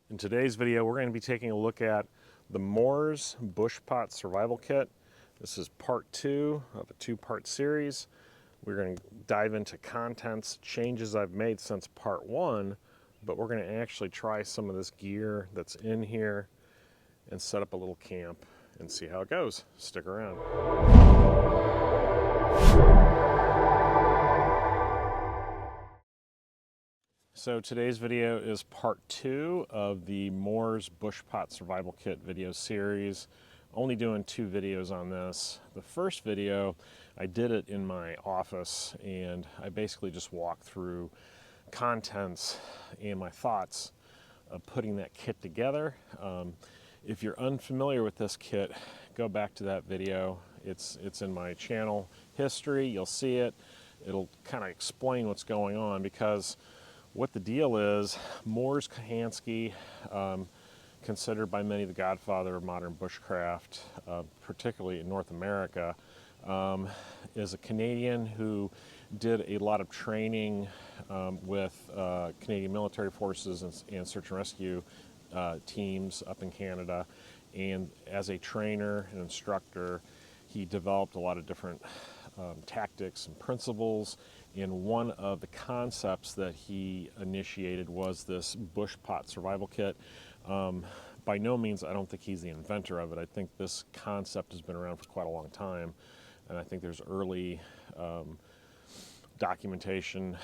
In today's video, we're going to be taking a look at the Moore's Bush Pot Survival Kit. This is part 2 of a 2-part series. We're going to dive into contents, changes I've made since part 1, but we're going to actually try some of this gear that's in here and set up a little camp and see how it goes. Stick around. So today's video is part 2 of the Moore's Bush Pot Survival Kit video series. Only doing 2 videos on this. The first video, I did it in my office and I basically just walked through contents and my thoughts of putting that kit together. If you're unfamiliar with this kit, go back to that video. It's in my channel history, you'll see it. It'll kind of explain what's going on, because what the deal is, Moore's Kochanski, considered by many the godfather of modern bushcraft, particularly in North America, is a Canadian who did a lot of training with Canadian military forces and search and rescue teams up in Canada. And as a trainer and instructor, he developed a lot of different tactics and principles. And one of the concepts that he initiated was this Bush Pot Survival Kit. By no means, I don't think he's the inventor of it. I think this concept has been around for quite a long time. And I think there's early documentation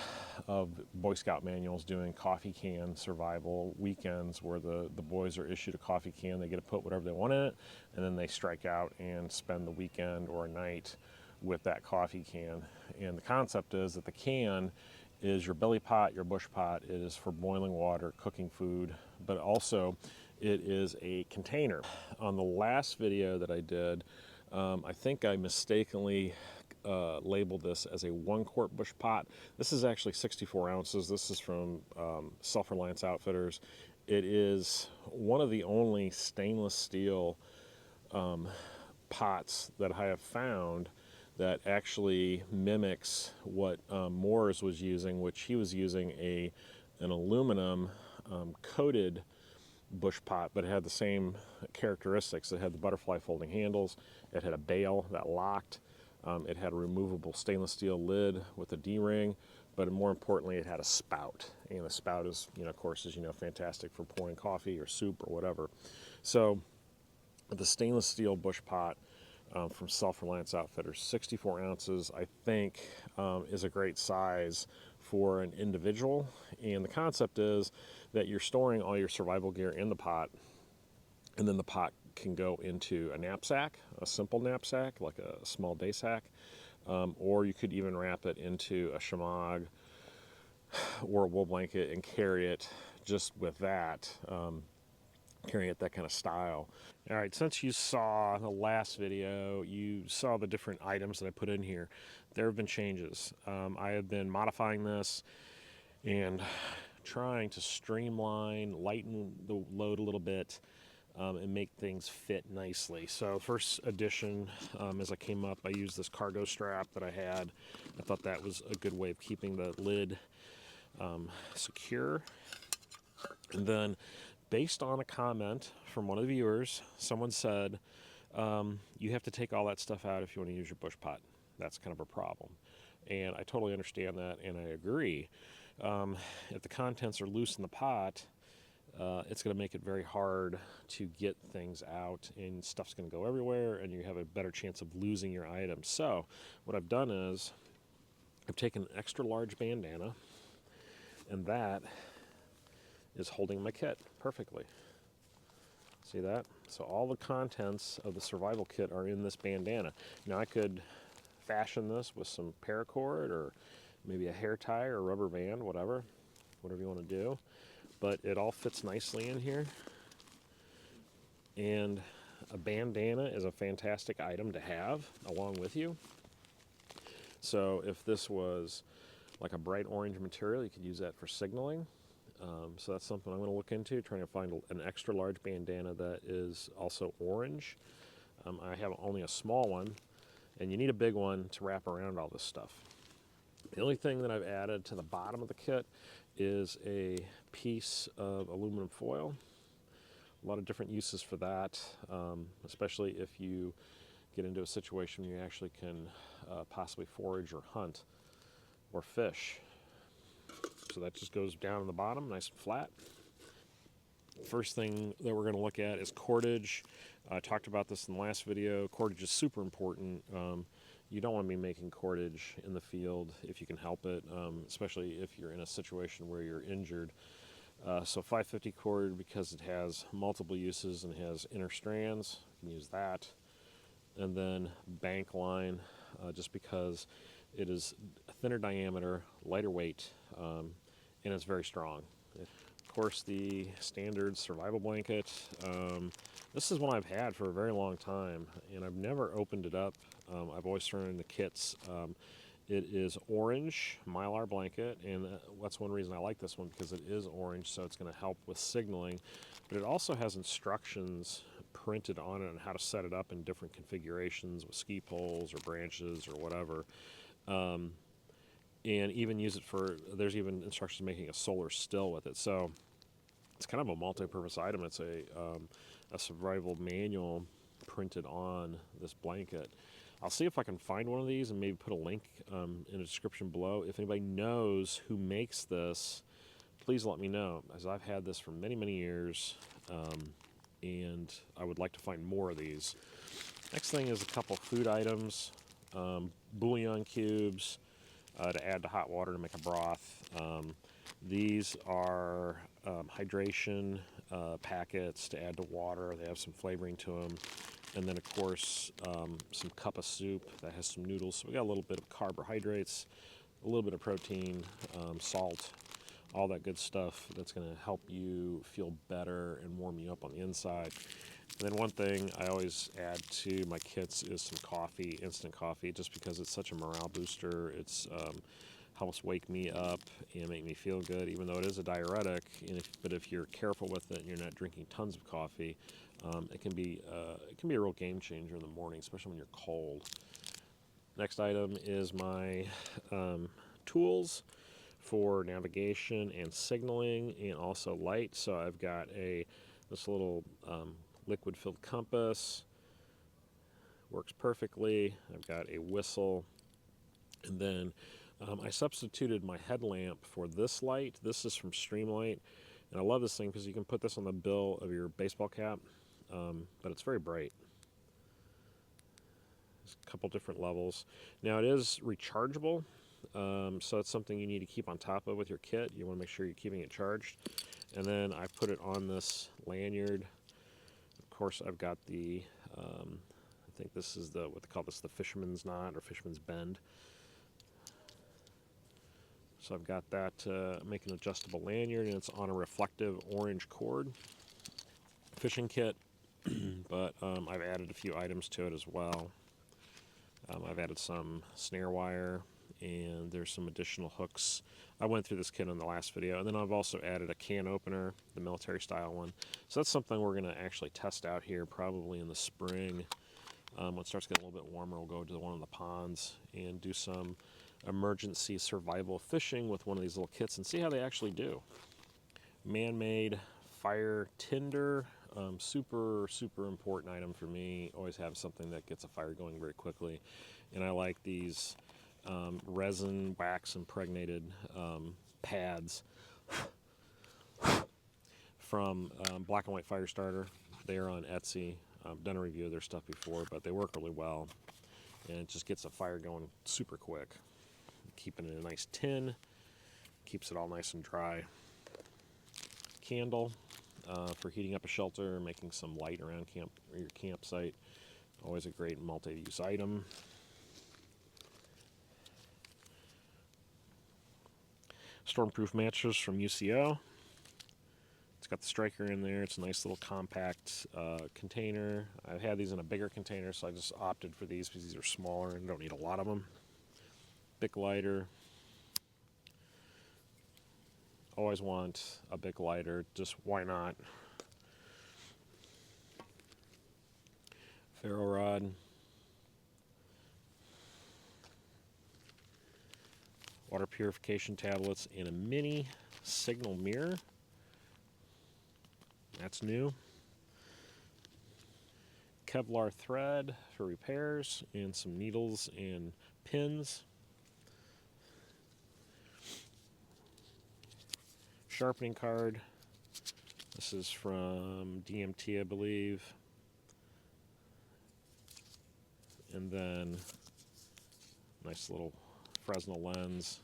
of Boy Scout manuals doing coffee can survival weekends, where the boys are issued a coffee can, they get to put whatever they want in it, and then they strike out and spend the weekend or a night with that coffee can. And the concept is that the can is your belly pot, your bush pot. It is for boiling water, cooking food, but also it is a container. On the last video that I did, I think I mistakenly labeled this as a 1-quart bush pot. This is actually 64 ounces. This is from Self-Reliance Outfitters. It is one of the only stainless steel pots that I have found that actually mimics what Moore's was using, which he was using an aluminum coated bush pot, but it had the same characteristics. It had the butterfly folding handles, it had a bail that locked, it had a removable stainless steel lid with a D-ring, but more importantly, it had a spout. And the spout is, of course, as you know, fantastic for pouring coffee or soup or whatever. So the stainless steel bush pot from Self-Reliance Outfitters, 64 ounces, I think is a great size for an individual. And the concept is that you're storing all your survival gear in the pot, and then the pot can go into a knapsack, a simple knapsack, like a small day sack, or you could even wrap it into a shamag or a wool blanket and carry it just with that. Carrying it that kind of style. All right, since you saw the last video, you saw the different items that I put in here. There have been changes. I have been modifying this and trying to streamline, lighten the load a little bit, and make things fit nicely. So first addition, as I came up, I used this cargo strap that I had. I thought that was a good way of keeping the lid secure. And then, based on a comment from one of the viewers, someone said, you have to take all that stuff out if you want to use your bush pot. That's kind of a problem. And I totally understand that, and I agree. If the contents are loose in the pot, it's going to make it very hard to get things out, and stuff's going to go everywhere, and you have a better chance of losing your items. So what I've done is I've taken an extra large bandana, and that is holding my kit perfectly. See that? So all the contents of the survival kit are in this bandana. Now I could fashion this with some paracord or maybe a hair tie or a rubber band, whatever you want to do. But it all fits nicely in here. And a bandana is a fantastic item to have along with you. So if this was like a bright orange material, you could use that for signaling. So that's something I'm going to look into, trying to find an extra large bandana that is also orange. I have only a small one, and you need a big one to wrap around all this stuff. The only thing that I've added to the bottom of the kit is a piece of aluminum foil. A lot of different uses for that, especially if you get into a situation where you actually can possibly forage or hunt or fish. So that just goes down in the bottom, nice and flat. First thing that we're going to look at is cordage. I talked about this in the last video. Cordage is super important. You don't want to be making cordage in the field if you can help it, especially if you're in a situation where you're injured. So 550 cord, because it has multiple uses and has inner strands, you can use that. And then bank line, just because it is a thinner diameter, lighter weight, and it's very strong. Of course, the standard survival blanket. This is one I've had for a very long time, and I've never opened it up. I've always thrown it in the kits. It is orange Mylar blanket, and that's one reason I like this one, because it is orange, so it's going to help with signaling. But it also has instructions printed on it on how to set it up in different configurations with ski poles or branches or whatever. And even use it for, there's even instructions making a solar still with it. So it's kind of a multi-purpose item. It's a survival manual printed on this blanket. I'll see if I can find one of these and maybe put a link in the description below. If anybody knows who makes this, please let me know, as I've had this for many, many years, and I would like to find more of these. Next thing is a couple food items, bouillon cubes, to add to hot water to make a broth. These are hydration packets to add to water. They have some flavoring to them. And then, of course, some cup of soup that has some noodles. So we got a little bit of carbohydrates, a little bit of protein, salt, all that good stuff that's going to help you feel better and warm you up on the inside. And then one thing I always add to my kits is some coffee, instant coffee, just because it's such a morale booster. It's helps wake me up and make me feel good, even though it is a diuretic. But if you're careful with it and you're not drinking tons of coffee, it can be a real game changer in the morning, especially when you're cold. Next item is my tools for navigation and signaling, and also light. So I've got this little liquid-filled compass, works perfectly. I've got a whistle, and then I substituted my headlamp for this light. This is from Streamlight, and I love this thing because you can put this on the bill of your baseball cap, but it's very bright. There's a couple different levels. Now it is rechargeable, so it's something you need to keep on top of with your kit. You want to make sure you're keeping it charged. And then I put it on this lanyard. Of course, I've got the, I think this is what they call this, the fisherman's knot or fisherman's bend. So I've got that, make an adjustable lanyard, and it's on a reflective orange cord. Fishing kit, but I've added a few items to it as well. I've added some snare wire, and there's some additional hooks. I went through this kit in the last video, and then I've also added a can opener, the military style one. So that's something we're going to actually test out here probably in the spring. When it starts getting a little bit warmer, we'll go to one of the ponds and do some emergency survival fishing with one of these little kits and see how they actually do. Man-made fire tinder, super important item for me. Always have something that gets a fire going very quickly, and I like these resin wax impregnated pads from Black and White Fire Starter. They are on Etsy. I've done a review of their stuff before, but they work really well, and it just gets a fire going super quick. Keeping it in a nice tin, keeps it all nice and dry. Candle for heating up a shelter, making some light around your campsite. Always a great multi-use item. Stormproof mattress from UCO. It's got the striker in there. It's a nice little compact container. I've had these in a bigger container, so I just opted for these because these are smaller and don't need a lot of them. Bic lighter. Always want a Bic lighter, just why not? Ferro rod. water purification tablets, and a mini signal mirror. That's new. Kevlar thread for repairs, and some needles and pins. Sharpening card. This is from DMT, I believe. And then nice little Fresnel lens.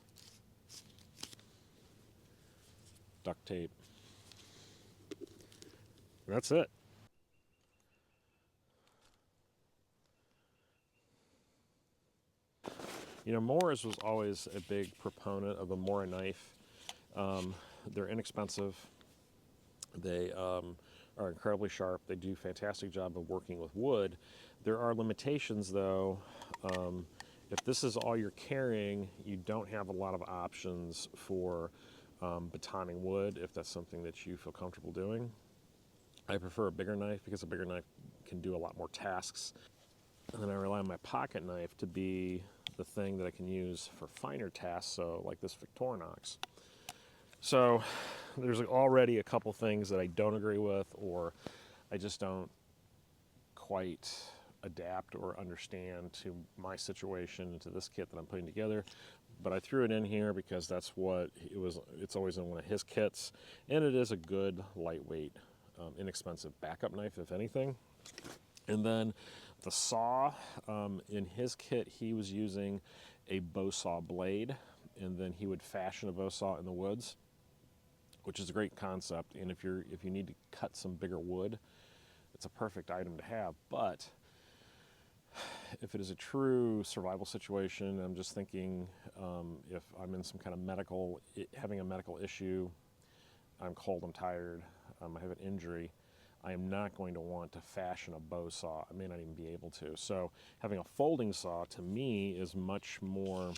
Duct tape. And that's it. You know, Moores was always a big proponent of a Mora knife. They're inexpensive. They are incredibly sharp. They do a fantastic job of working with wood. There are limitations, though. If this is all you're carrying, you don't have a lot of options for batoning wood, if that's something that you feel comfortable doing. I prefer a bigger knife because a bigger knife can do a lot more tasks. And then I rely on my pocket knife to be the thing that I can use for finer tasks, so like this Victorinox. So there's already a couple things that I don't agree with, or I just don't quite adapt or understand to my situation and to this kit that I'm putting together. But I threw it in here because that's what it was. It's always in one of his kits, and it is a good, lightweight, inexpensive backup knife, if anything. And then the saw, in his kit, he was using a bow saw blade, and then he would fashion a bow saw in the woods, which is a great concept. And if you need to cut some bigger wood, it's a perfect item to have. But if it is a true survival situation, I'm just thinking if I'm in some kind of having a medical issue, I'm cold, I'm tired, I have an injury, I am not going to want to fashion a bow saw. I may not even be able to. So having a folding saw, to me, is much more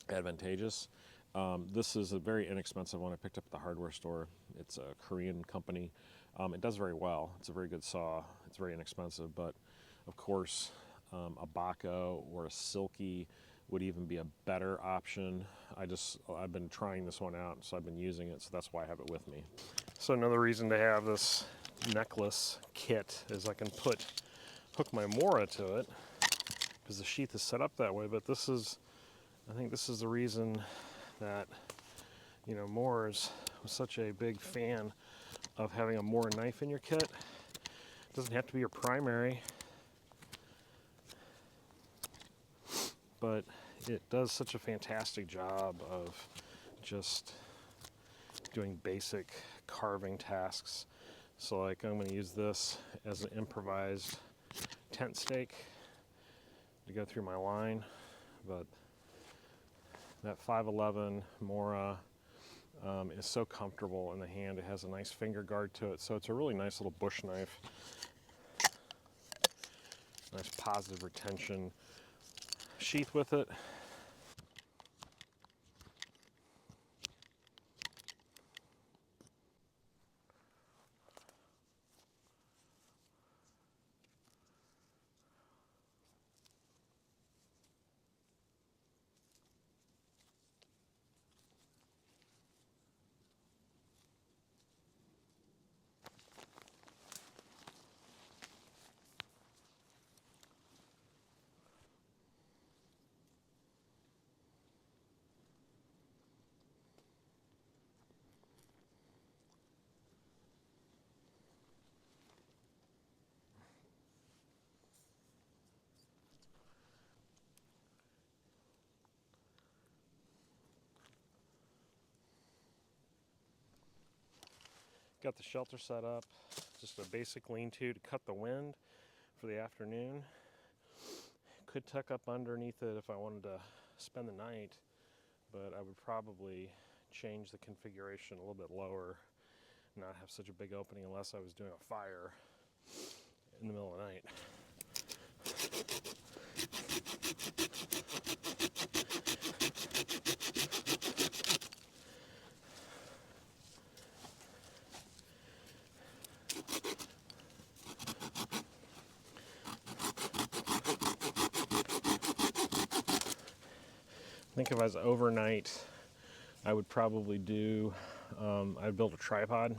advantageous. This is a very inexpensive one I picked up at the hardware store. It's a Korean company. It does very well. It's a very good saw. It's very inexpensive, but of course, a Baco or a Silky would even be a better option. I've been trying this one out, so I've been using it, so that's why I have it with me. So another reason to have this necklace kit is I can hook my Mora to it, because the sheath is set up that way. But I think this is the reason that, you know, Moores was such a big fan of having a Mora knife in your kit. It doesn't have to be your primary, but it does such a fantastic job of just doing basic carving tasks. So like, I'm going to use this as an improvised tent stake to go through my line. But that 511 Mora is so comfortable in the hand. It has a nice finger guard to it, so it's a really nice little bush knife. Nice positive retention sheath with it. Got the shelter set up, just a basic lean-to cut the wind for the afternoon. Could tuck up underneath it if I wanted to spend the night, but I would probably change the configuration a little bit lower, not have such a big opening unless I was doing a fire in the middle of the night. think if I was overnight, I would probably do, I'd build a tripod.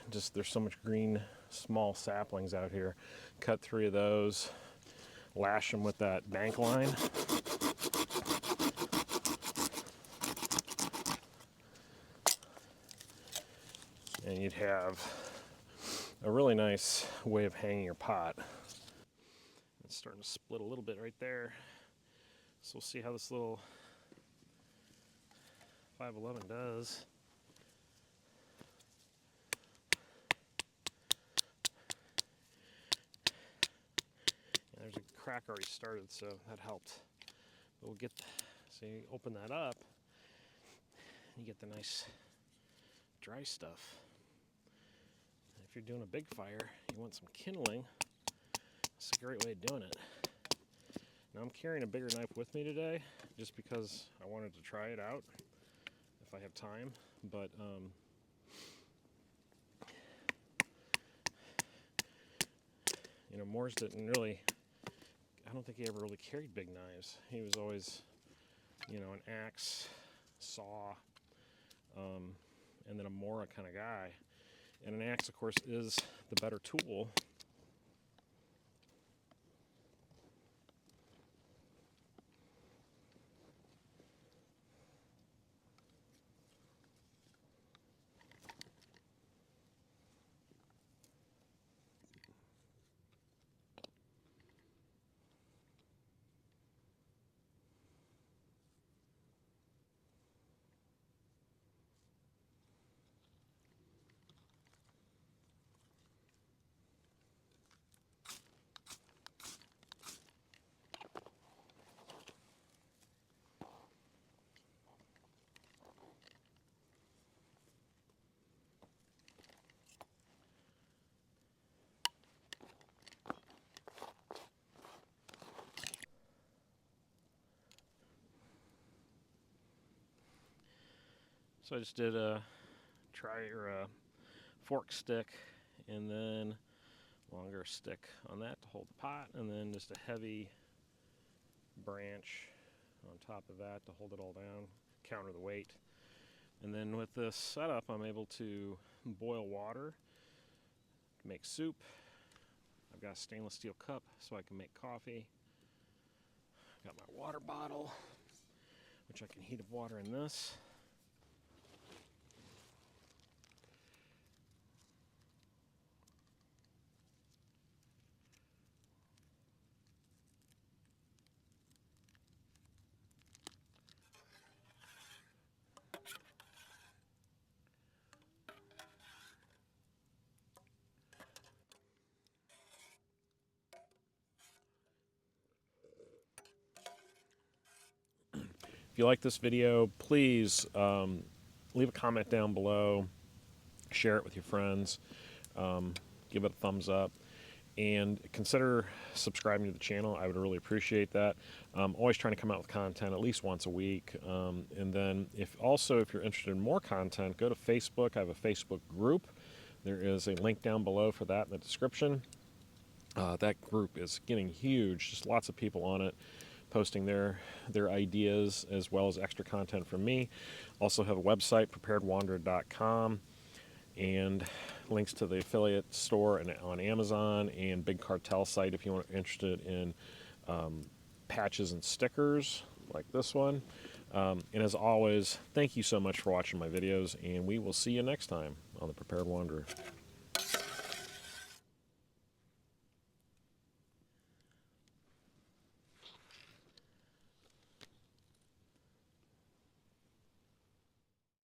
Just, there's so much green, small saplings out here. Cut 3 of those, lash them with that bank line. And you'd have a really nice way of hanging your pot. It's starting to split a little bit right there. So we'll see how this little 511 does. And there's a crack already started, so that helped. But we'll get, so you open that up, you get the nice dry stuff. And if you're doing a big fire, you want some kindling, it's a great way of doing it. Now I'm carrying a bigger knife with me today, just because I wanted to try it out, if I have time. But you know, Moores didn't really, I don't think he ever really carried big knives. He was always, you know, an axe, saw, and then a Mora kind of guy. And an axe, of course, is the better tool. So I just did a fork stick, and then longer stick on that to hold the pot, and then just a heavy branch on top of that to hold it all down, counter the weight. And then with this setup, I'm able to boil water, make soup. I've got a stainless steel cup so I can make coffee. I've got my water bottle, which I can heat up water in this. If you like this video, please leave a comment down below, share it with your friends, give it a thumbs up, and consider subscribing to the channel. I would really appreciate that. I'm always trying to come out with content at least once a week. And then if you're interested in more content, go to Facebook. I have a Facebook group. There is a link down below for that in the description. That group is getting huge, just lots of people on it, posting their ideas as well as extra content from me. Also have a website, preparedwanderer.com, and links to the affiliate store and on Amazon, and Big Cartel site if you're interested in patches and stickers like this one. And as always, thank you so much for watching my videos, and we will see you next time on the Prepared Wanderer.